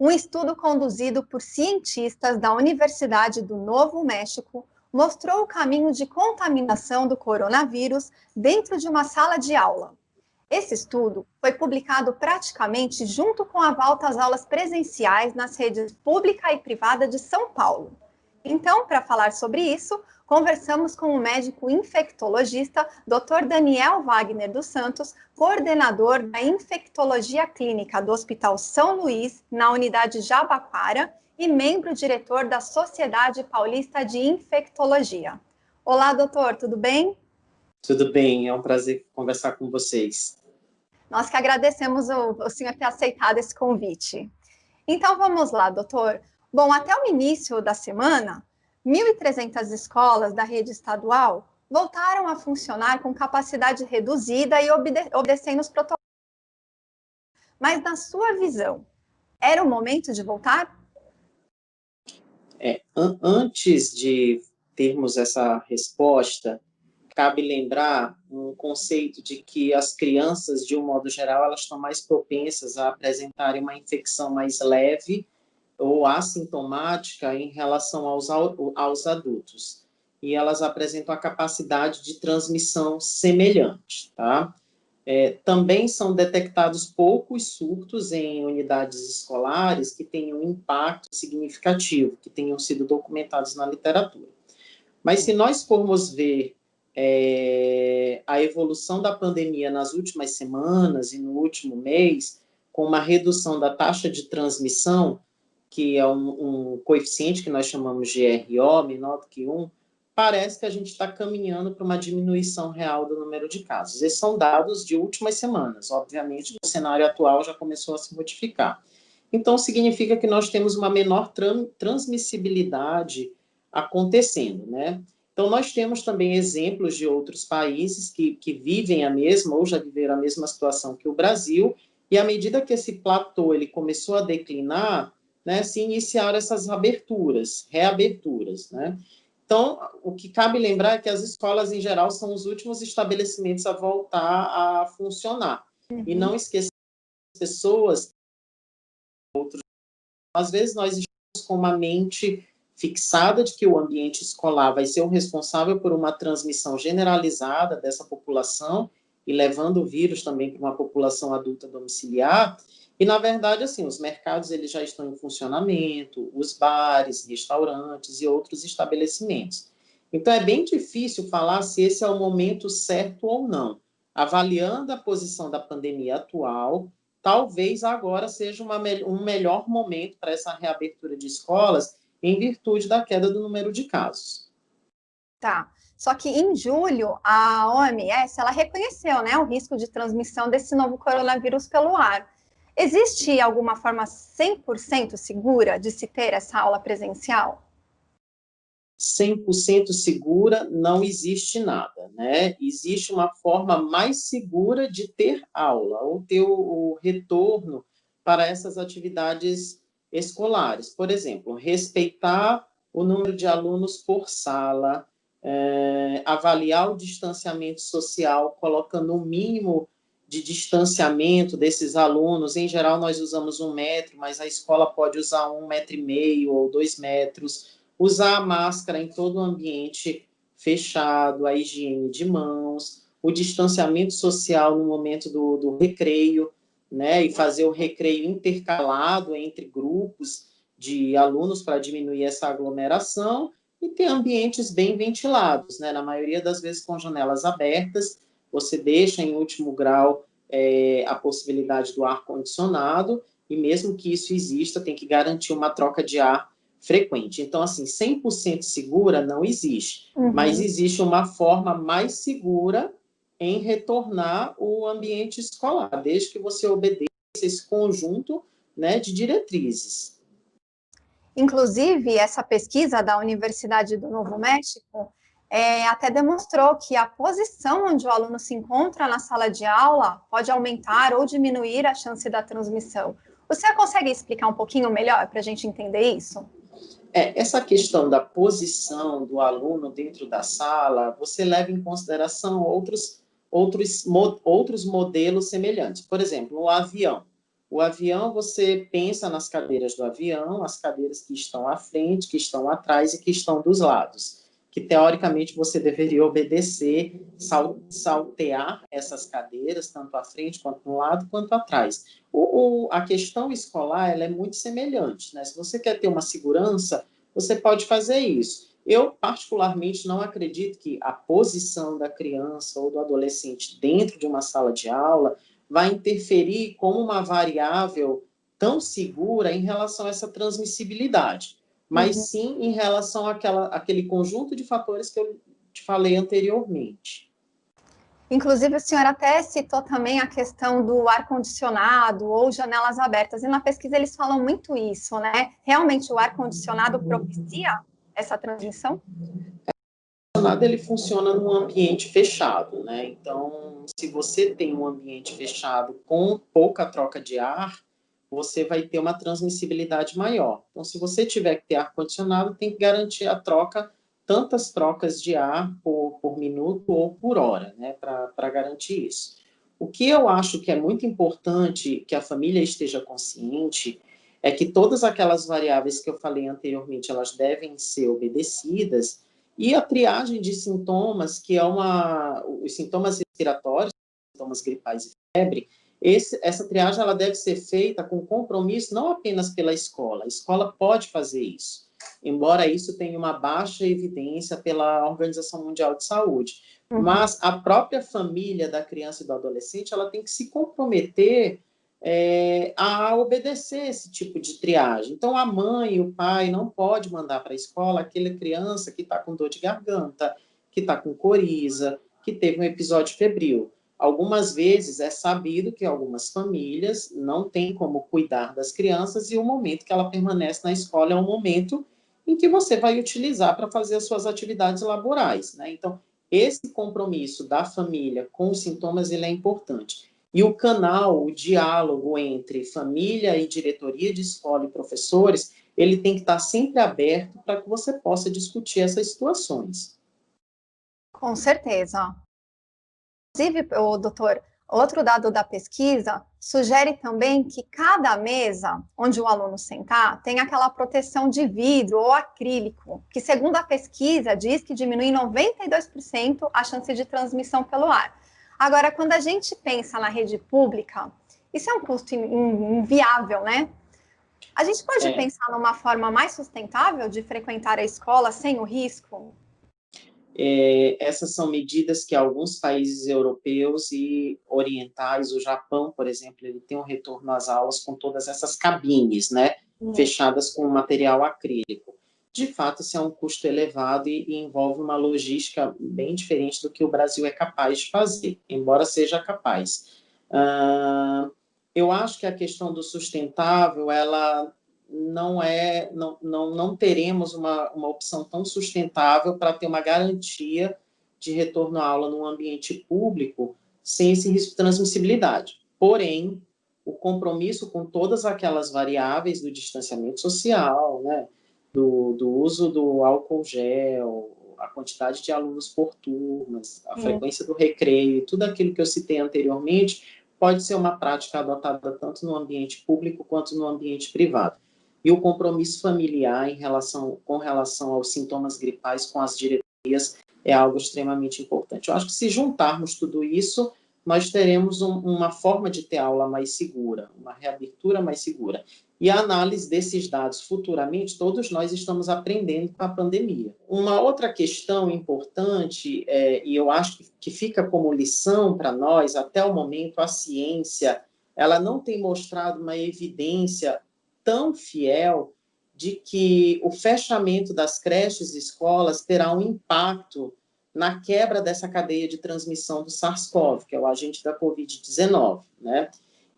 Um estudo conduzido por cientistas da Universidade do Novo México mostrou o caminho de contaminação do coronavírus dentro de uma sala de aula. Esse estudo foi publicado praticamente junto com a volta às aulas presenciais nas redes pública e privada de São Paulo. Então, para falar sobre isso, conversamos com o médico infectologista Dr. Daniel Wagner dos Santos, coordenador da infectologia clínica do Hospital São Luís, na unidade Jabaquara, e membro diretor da Sociedade Paulista de Infectologia. Olá, doutor, tudo bem? Tudo bem, é um prazer conversar com vocês. Nós que agradecemos o senhor ter aceitado esse convite. Então, vamos lá, doutor. Bom, até o início da semana, 1.300 escolas da rede estadual voltaram a funcionar com capacidade reduzida e obedecendo os protocolos. Mas, na sua visão, era o momento de voltar? Antes de termos essa resposta, cabe lembrar um conceito de que as crianças, de um modo geral, elas estão mais propensas a apresentarem uma infecção mais leve ou assintomática em relação aos adultos. E elas apresentam a capacidade de transmissão semelhante, tá? Também são detectados poucos surtos em unidades escolares que tenham um impacto significativo, que tenham sido documentados na literatura. Mas se nós formos ver a evolução da pandemia nas últimas semanas e no último mês, com uma redução da taxa de transmissão, que é um coeficiente que nós chamamos de RO, menor do que 1, parece que a gente está caminhando para uma diminuição real do número de casos. Esses são dados de últimas semanas. Obviamente, o cenário atual já começou a se modificar. Então, significa que nós temos uma menor transmissibilidade acontecendo, né? Então, nós temos também exemplos de outros países que vivem a mesma ou já viveram a mesma situação que o Brasil, e à medida que esse platô ele começou a declinar, né, se iniciaram essas reaberturas, né? Então, o que cabe lembrar é que as escolas, em geral, são os últimos estabelecimentos a voltar a funcionar. E não esquecer as pessoas, às vezes nós estamos com uma mente fixada de que o ambiente escolar vai ser o responsável por uma transmissão generalizada dessa população e levando o vírus também para uma população adulta domiciliar. E, na verdade, assim, os mercados eles já estão em funcionamento, os bares, restaurantes e outros estabelecimentos. Então, é bem difícil falar se esse é o momento certo ou não. Avaliando a posição da pandemia atual, talvez agora seja um melhor momento para essa reabertura de escolas, em virtude da queda do número de casos. Tá. Só que em julho, a OMS, ela reconheceu, né, o risco de transmissão desse novo coronavírus pelo ar. Existe alguma forma 100% segura de se ter essa aula presencial? 100% segura não existe nada, né? Existe uma forma mais segura de ter aula, ou ter o retorno para essas atividades escolares. Por exemplo, respeitar o número de alunos por sala, avaliar o distanciamento social, colocando um mínimo de distanciamento desses alunos. Em geral, nós usamos 1 metro, mas a escola pode usar 1,5 metros ou 2 metros. Usar a máscara em todo o ambiente fechado, a higiene de mãos, o distanciamento social no momento do recreio, né, e fazer o recreio intercalado entre grupos de alunos para diminuir essa aglomeração e ter ambientes bem ventilados, né, na maioria das vezes com janelas abertas, você deixa em último grau a possibilidade do ar-condicionado, e mesmo que isso exista, tem que garantir uma troca de ar frequente. Então, assim, 100% segura não existe, mas existe uma forma mais segura em retornar o ambiente escolar, desde que você obedeça esse conjunto, né, de diretrizes. Inclusive, essa pesquisa da Universidade do Novo México até demonstrou que a posição onde o aluno se encontra na sala de aula pode aumentar ou diminuir a chance da transmissão. Você consegue explicar um pouquinho melhor para a gente entender isso? Essa questão da posição do aluno dentro da sala, você leva em consideração outros modelos semelhantes. Por exemplo, o avião. O avião, você pensa nas cadeiras do avião, as cadeiras que estão à frente, que estão atrás e que estão dos lados, que teoricamente você deveria obedecer, saltear essas cadeiras, tanto à frente quanto no lado, quanto atrás. A questão escolar, ela é muito semelhante, né? Se você quer ter uma segurança, você pode fazer isso. Eu, particularmente, não acredito que a posição da criança ou do adolescente dentro de uma sala de aula vai interferir como uma variável tão segura em relação a essa transmissibilidade, mas sim em relação àquele conjunto de fatores que eu te falei anteriormente. Inclusive, o senhor até citou também a questão do ar-condicionado ou janelas abertas, e na pesquisa eles falam muito isso, né? Realmente o ar-condicionado propicia essa transmissão? Ele funciona num ambiente fechado, né? Então, se você tem um ambiente fechado com pouca troca de ar, você vai ter uma transmissibilidade maior. Então, se você tiver que ter ar-condicionado, tem que garantir a troca, tantas trocas de ar por minuto ou por hora, né? Para garantir isso. O que eu acho que é muito importante que a família esteja consciente é que todas aquelas variáveis que eu falei anteriormente, elas devem ser obedecidas, e a triagem de sintomas, que é os sintomas respiratórios, sintomas gripais e febre, essa triagem ela deve ser feita com compromisso não apenas pela escola. A escola pode fazer isso, embora isso tenha uma baixa evidência pela Organização Mundial de Saúde. Mas a própria família da criança e do adolescente ela tem que se comprometer a obedecer esse tipo de triagem. Então, a mãe e o pai não pode mandar para a escola aquela criança que está com dor de garganta, que está com coriza, que teve um episódio febril. Algumas vezes é sabido que algumas famílias não têm como cuidar das crianças e o momento que ela permanece na escola é um momento em que você vai utilizar para fazer as suas atividades laborais, né? Então, esse compromisso da família com os sintomas ele é importante. E o canal, o diálogo entre família e diretoria de escola e professores, ele tem que estar sempre aberto para que você possa discutir essas situações. Com certeza. Inclusive, o doutor, outro dado da pesquisa sugere também que cada mesa onde o aluno sentar tem aquela proteção de vidro ou acrílico, que segundo a pesquisa diz que diminui em 92% a chance de transmissão pelo ar. Agora, quando a gente pensa na rede pública, isso é um custo inviável, né? A gente pode pensar numa forma mais sustentável de frequentar a escola sem o risco? Essas são medidas que alguns países europeus e orientais, o Japão, por exemplo, ele tem um retorno às aulas com todas essas cabines, né, fechadas com material acrílico. De fato, isso é um custo elevado e envolve uma logística bem diferente do que o Brasil é capaz de fazer, embora seja capaz. Eu acho que a questão do sustentável, ela não teremos uma opção tão sustentável para ter uma garantia de retorno à aula num ambiente público sem esse risco de transmissibilidade. Porém, o compromisso com todas aquelas variáveis do distanciamento social, né, do uso do álcool gel, a quantidade de alunos por turmas, a frequência do recreio, tudo aquilo que eu citei anteriormente, pode ser uma prática adotada tanto no ambiente público quanto no ambiente privado. E o compromisso familiar com relação aos sintomas gripais com as diretorias é algo extremamente importante. Eu acho que se juntarmos tudo isso, nós teremos uma forma de ter aula mais segura, uma reabertura mais segura. E a análise desses dados futuramente, todos nós estamos aprendendo com a pandemia. Uma outra questão importante, e eu acho que fica como lição para nós, até o momento, a ciência, ela não tem mostrado uma evidência tão fiel de que o fechamento das creches e escolas terá um impacto na quebra dessa cadeia de transmissão do SARS-CoV, que é o agente da Covid-19, né?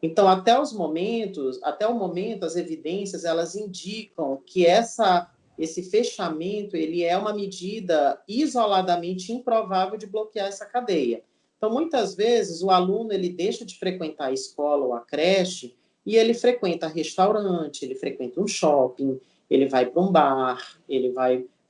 Então, até o momento, as evidências elas indicam que esse fechamento ele é uma medida isoladamente improvável de bloquear essa cadeia. Então, muitas vezes, o aluno ele deixa de frequentar a escola ou a creche e ele frequenta restaurante, ele frequenta um shopping, ele vai para um bar,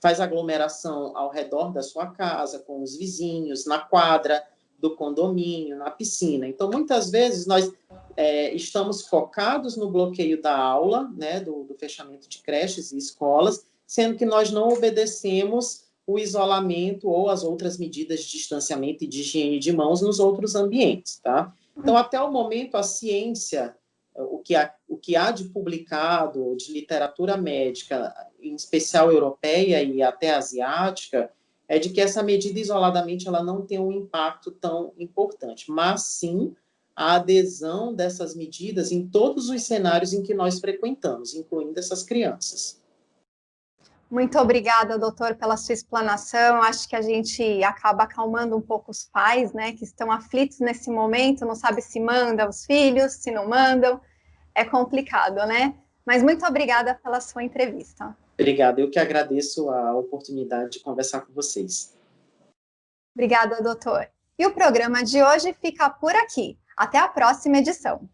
faz aglomeração ao redor da sua casa, com os vizinhos, na quadra do condomínio, na piscina. Então, muitas vezes, nós estamos focados no bloqueio da aula, né, do fechamento de creches e escolas, sendo que nós não obedecemos o isolamento ou as outras medidas de distanciamento e de higiene de mãos nos outros ambientes, tá? Então, até o momento, a ciência, o que há de publicado de literatura médica, em especial europeia e até asiática, é de que essa medida isoladamente ela não tem um impacto tão importante, mas sim a adesão dessas medidas em todos os cenários em que nós frequentamos, incluindo essas crianças. Muito obrigada, doutor, pela sua explanação. Acho que a gente acaba acalmando um pouco os pais, né, que estão aflitos nesse momento, não sabe se manda os filhos, se não mandam. É complicado, né? Mas muito obrigada pela sua entrevista. Obrigado, eu que agradeço a oportunidade de conversar com vocês. Obrigada, doutor. E o programa de hoje fica por aqui. Até a próxima edição.